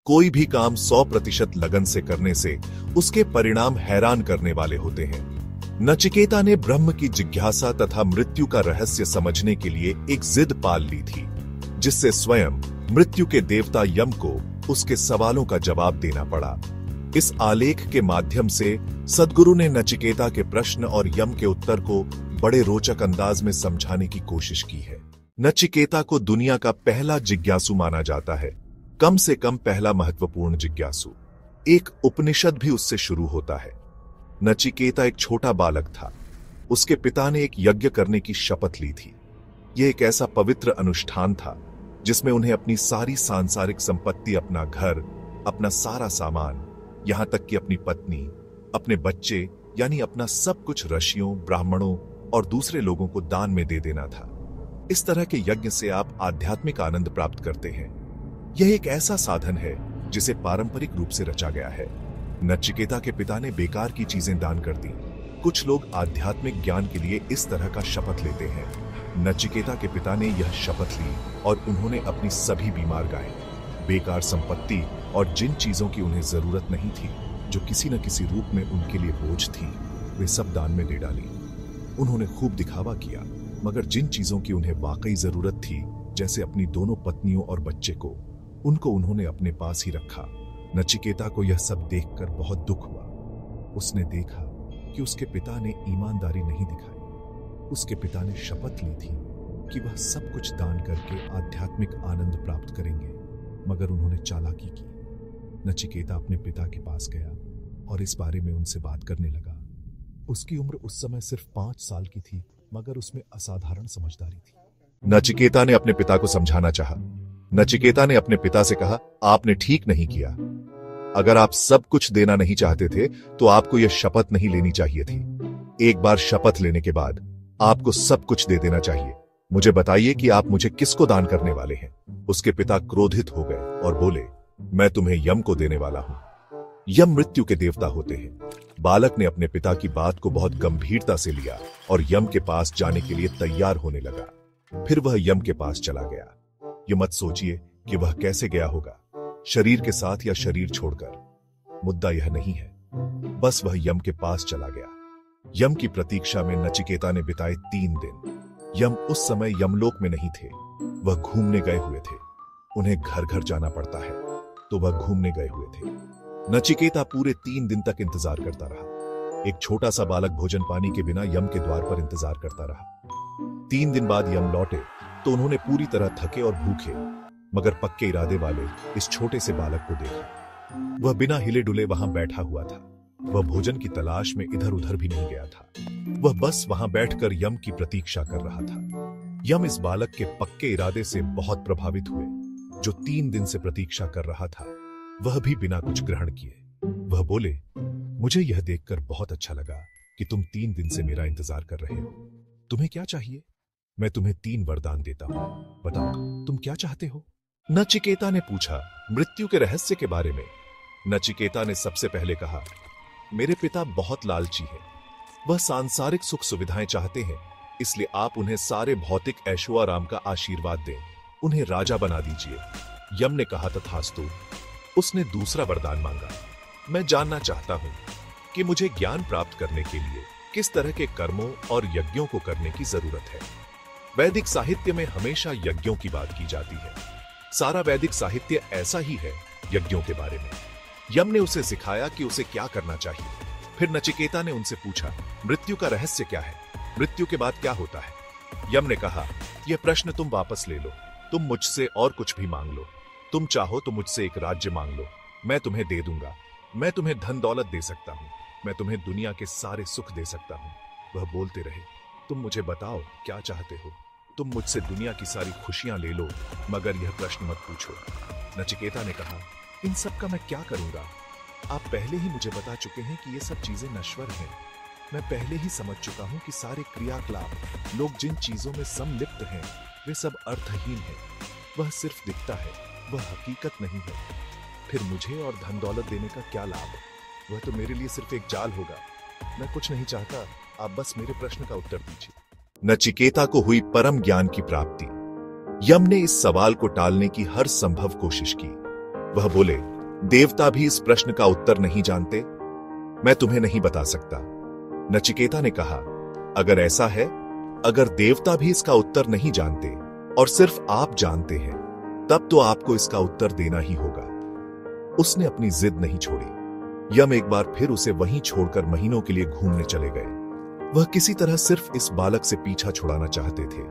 कोई भी काम 100% लगन से करने से उसके परिणाम हैरान करने वाले होते हैं। नचिकेता ने ब्रह्म की जिज्ञासा तथा मृत्यु का रहस्य समझने के लिए एक जिद पाल ली थी, जिससे स्वयं मृत्यु के देवता यम को उसके सवालों का जवाब देना पड़ा। इस आलेख के माध्यम से सद्गुरु ने नचिकेता के प्रश्न और यम के उत्तर को बड़े रोचक अंदाज में समझाने की कोशिश की है। नचिकेता को दुनिया का पहला जिज्ञासु माना जाता है, कम से कम पहला महत्वपूर्ण जिज्ञासु। एक उपनिषद भी उससे शुरू होता है। नचिकेता एक छोटा बालक था। उसके पिता ने एक यज्ञ करने की शपथ ली थी। यह एक ऐसा पवित्र अनुष्ठान था जिसमें उन्हें अपनी सारी सांसारिक संपत्ति, अपना घर, अपना सारा सामान, यहां तक कि अपनी पत्नी, अपने बच्चे, यानी अपना सब कुछ ऋषियों, ब्राह्मणों और दूसरे लोगों को दान में दे देना था। इस तरह के यज्ञ से आप आध्यात्मिक आनंद प्राप्त करते हैं। यह एक ऐसा साधन है जिसे पारंपरिक रूप से रचा गया है। नचिकेता के पिता ने बेकार की चीजें दान कर दी। कुछ लोग आध्यात्मिक ज्ञान के लिए इस तरह का शपथ लेते हैं। नचिकेता के पिता ने यह शपथ ली और उन्होंने अपनी सभी बीमार गायें, बेकार संपत्ति और जिन चीजों की उन्हें जरूरत नहीं थी, जो किसी न किसी रूप में उनके लिए बोझ थी, वे सब दान में दे डाली। उन्होंने खूब दिखावा किया, मगर जिन चीजों की उन्हें वाकई जरूरत थी, जैसे अपनी दोनों पत्नियों और बच्चे को, उनको उन्होंने अपने पास ही रखा। नचिकेता को यह सब देखकर बहुत दुख हुआ। उसने देखा कि उसके पिता ने ईमानदारी नहीं दिखाई। उसके पिता ने शपथ ली थी कि वह सब कुछ दान करके आध्यात्मिक आनंद प्राप्त करेंगे, मगर उन्होंने चालाकी की। नचिकेता अपने पिता के पास गया और इस बारे में उनसे बात करने लगा। उसकी उम्र उस समय सिर्फ 5 साल की थी, मगर उसमें असाधारण समझदारी थी। नचिकेता ने अपने पिता को समझाना चाहा। नचिकेता ने अपने पिता से कहा, आपने ठीक नहीं किया। अगर आप सब कुछ देना नहीं चाहते थे तो आपको यह शपथ नहीं लेनी चाहिए थी। एक बार शपथ लेने के बाद आपको सब कुछ दे देना चाहिए। मुझे बताइए कि आप मुझे किसको दान करने वाले हैं। उसके पिता क्रोधित हो गए और बोले, मैं तुम्हें यम को देने वाला हूं। यम मृत्यु के देवता होते हैं। बालक ने अपने पिता की बात को बहुत गंभीरता से लिया और यम के पास जाने के लिए तैयार होने लगा। फिर वह यम के पास चला गया। ये मत सोचिए कि वह कैसे गया होगा, शरीर के साथ या शरीर छोड़कर। मुद्दा यह नहीं है, बस वह यम के पास चला गया। यम की प्रतीक्षा में नचिकेता ने बिताए 3 दिन। यम उस समय यमलोक में नहीं थे, वह घूमने गए हुए थे। उन्हें घर घर जाना पड़ता है, तो वह घूमने गए हुए थे। नचिकेता पूरे 3 दिन तक इंतजार करता रहा। एक छोटा सा बालक भोजन पानी के बिना यम के द्वार पर इंतजार करता रहा। 3 दिन बाद यम लौटे तो उन्होंने पूरी तरह थके और भूखे मगर पक्के इरादे वाले इस छोटे से बालक को देखा। वह बिना हिले डुले वहां बैठा हुआ था। वह भोजन की तलाश में इधर उधर भी नहीं गया था। वह बस वहां बैठकर यम की प्रतीक्षा कर रहा था। यम इस बालक के पक्के इरादे से बहुत प्रभावित हुए, जो 3 दिन से प्रतीक्षा कर रहा था, वह भी बिना कुछ ग्रहण किए। वह बोले, मुझे यह देखकर बहुत अच्छा लगा कि तुम 3 दिन से मेरा इंतजार कर रहे हो। तुम्हें क्या चाहिए? मैं तुम्हें 3 वरदान देता हूं। बताओ, तुम क्या चाहते हो? नचिकेता ने पूछा मृत्यु के रहस्य के बारे में। नचिकेता ने सबसे पहले कहा, मेरे पिता बहुत लालची हैं। वह सांसारिक सुख सुविधाएं चाहते हैं, इसलिए आप उन्हें सारे भौतिक ऐशो आराम का आशीर्वाद दें। उन्हें राजा बना दीजिए। यम ने कहा, तथास्तु। उसने दूसरा वरदान मांगा, मैं जानना चाहता हूं कि मुझे ज्ञान प्राप्त करने के लिए किस तरह के कर्मों और यज्ञों को करने की जरूरत है। वैदिक साहित्य में हमेशा यज्ञों की बात की जाती है। सारा वैदिक साहित्य ऐसा ही है यज्ञों के बारे में। यम ने उसे सिखाया कि उसे क्या करना चाहिए। फिर नचिकेता ने उनसे पूछा, मृत्यु का रहस्य क्या है? मृत्यु के बाद क्या होता है? यम ने कहा, यह प्रश्न तुम वापस ले लो। तुम मुझसे और कुछ भी मांग लो। तुम चाहो तो मुझसे एक राज्य मांग लो, मैं तुम्हें दे दूंगा। मैं तुम्हें धन दौलत दे सकता हूं। मैं तुम्हें दुनिया के सारे सुख दे सकता हूं। वह बोलते रहे, तुम मुझे बताओ क्या चाहते हो। तुम मुझसे दुनिया की सारी खुशियां ले लो, मगर यह प्रश्न मत पूछो। नचिकेता ने कहा, इन सब का मैं क्या करूंगा? आप पहले ही मुझे बता चुके हैं कि ये सब चीजें नश्वर हैं। मैं पहले ही समझ चुका हूं कि सारे क्रियाकलाप, लोग जिन चीजों में सम्मिलित हैं, वे सब अर्थहीन हैं। वह सिर्फ दिखता है, वह हकीकत नहीं है। फिर मुझे और धन दौलत देने का क्या लाभ? वह तो मेरे लिए सिर्फ एक जाल होगा। मैं कुछ नहीं चाहता, आप बस मेरे प्रश्न का उत्तर दीजिए। नचिकेता को हुई परम ज्ञान की प्राप्ति। यम ने इस सवाल को टालने की हर संभव कोशिश की। वह बोले, देवता भी इस प्रश्न का उत्तर नहीं जानते? मैं तुम्हें नहीं बता सकता। नचिकेता ने कहा, अगर ऐसा है, अगर देवता भी इसका उत्तर नहीं जानते और सिर्फ आप जानते हैं, तब तो आपको इसका उत्तर देना ही होगा। उसने अपनी जिद नहीं छोड़ी। यम एक बार फिर उसे वहीं छोड़कर महीनों के लिए घूमने चले गए। वह किसी तरह सिर्फ इस बालक से पीछा छुड़ाना चाहते थे,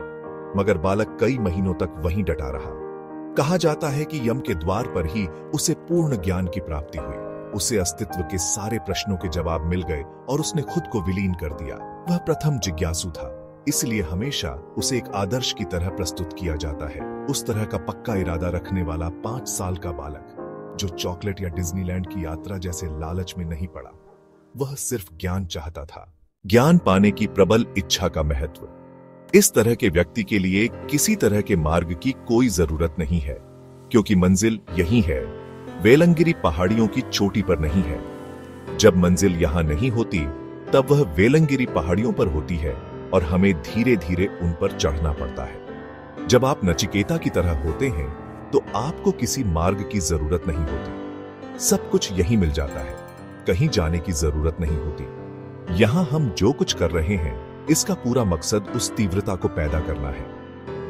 मगर बालक कई महीनों तक वहीं डटा रहा। कहा जाता है कि यम के द्वार पर ही उसे पूर्ण ज्ञान की प्राप्ति हुई। उसे अस्तित्व के सारे प्रश्नों के जवाब मिल गए और उसने खुद को विलीन कर दिया। वह प्रथम जिज्ञासु था, इसलिए हमेशा उसे एक आदर्श की तरह प्रस्तुत किया जाता है। उस तरह का पक्का इरादा रखने वाला 5 साल का बालक जो चॉकलेट या डिज्नीलैंड की यात्रा जैसे लालच में नहीं पड़ा। वह सिर्फ ज्ञान चाहता था, ज्ञान पाने की प्रबल इच्छा का महत्व। इस तरह के व्यक्ति के लिए किसी तरह के मार्ग की कोई जरूरत नहीं है, क्योंकि मंजिल यही है, वेलंगिरी पहाड़ियों की चोटी पर नहीं है। जब मंजिल यहां नहीं होती, तब वह वेलंगिरी पहाड़ियों पर होती है और हमें धीरे धीरे उन पर चढ़ना पड़ता है। जब आप नचिकेता की तरह होते हैं, तो आपको किसी मार्ग की जरूरत नहीं होती। सब कुछ यहीं मिल जाता है, कहीं जाने की जरूरत नहीं होती। यहां हम जो कुछ कर रहे हैं, इसका पूरा मकसद उस तीव्रता को पैदा करना है।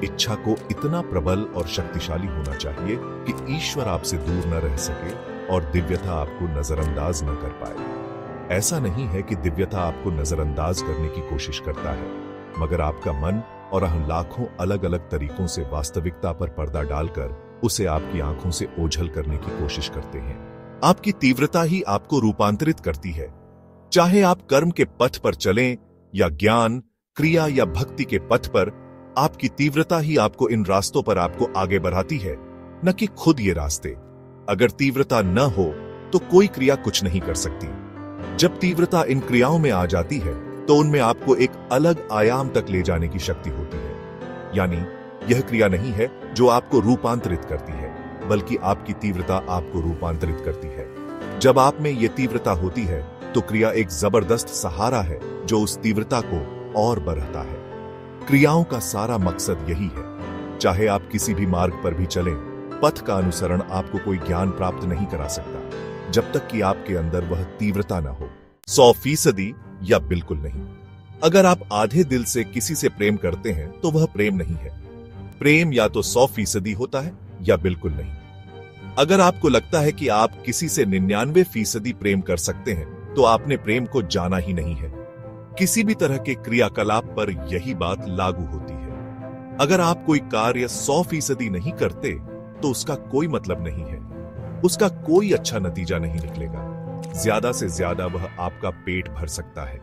इच्छा को इतना प्रबल और शक्तिशाली होना चाहिए कि ईश्वर आपसे दूर न रह सके और दिव्यता आपको नजरअंदाज न कर पाए। ऐसा नहीं है कि दिव्यता आपको नजरअंदाज करने की कोशिश करता है, मगर आपका मन और लाखों अलग अलग तरीकों से वास्तविकता पर पर्दा डालकर उसे आपकी आंखों से ओझल करने की कोशिश करते हैं। आपकी तीव्रता ही आपको रूपांतरित करती है। चाहे आप कर्म के पथ पर चलें या ज्ञान, क्रिया या भक्ति के पथ पर, आपकी तीव्रता ही आपको इन रास्तों पर आपको आगे बढ़ाती है, न कि खुद ये रास्ते। अगर तीव्रता न हो तो कोई क्रिया कुछ नहीं कर सकती। जब तीव्रता इन क्रियाओं में आ जाती है, तो उनमें आपको एक अलग आयाम तक ले जाने की शक्ति होती है। यानी यह क्रिया नहीं है जो आपको रूपांतरित करती है, बल्कि आपकी तीव्रता आपको रूपांतरित करती है। जब आप में यह तीव्रता होती है, तो क्रिया एक जबरदस्त सहारा है जो उस तीव्रता को और बढ़ाता है। क्रियाओं का सारा मकसद यही है। चाहे आप किसी भी मार्ग पर भी चलें, पथ का अनुसरण आपको कोई ज्ञान प्राप्त नहीं करा सकता, जब तक कि आपके अंदर वह तीव्रता न हो। 100% या बिल्कुल नहीं। अगर आप आधे दिल से किसी से प्रेम करते हैं, तो वह प्रेम नहीं है। प्रेम या तो 100% होता है या बिल्कुल नहीं। अगर आपको लगता है कि आप किसी से 99% प्रेम कर सकते हैं, तो आपने प्रेम को जाना ही नहीं है। किसी भी तरह के क्रियाकलाप पर यही बात लागू होती है। अगर आप कोई कार्य 100% नहीं करते, तो उसका कोई मतलब नहीं है, उसका कोई अच्छा नतीजा नहीं निकलेगा। ज्यादा से ज्यादा वह आपका पेट भर सकता है।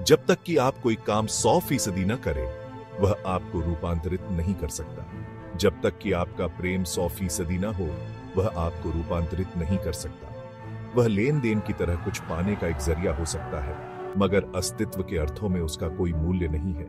जब तक कि आप कोई काम 100% न करें, वह आपको रूपांतरित नहीं कर सकता। जब तक कि आपका प्रेम 100% न हो, वह आपको रूपांतरित नहीं कर सकता। वह लेन देन की तरह कुछ पाने का एक जरिया हो सकता है, मगर अस्तित्व के अर्थों में उसका कोई मूल्य नहीं है।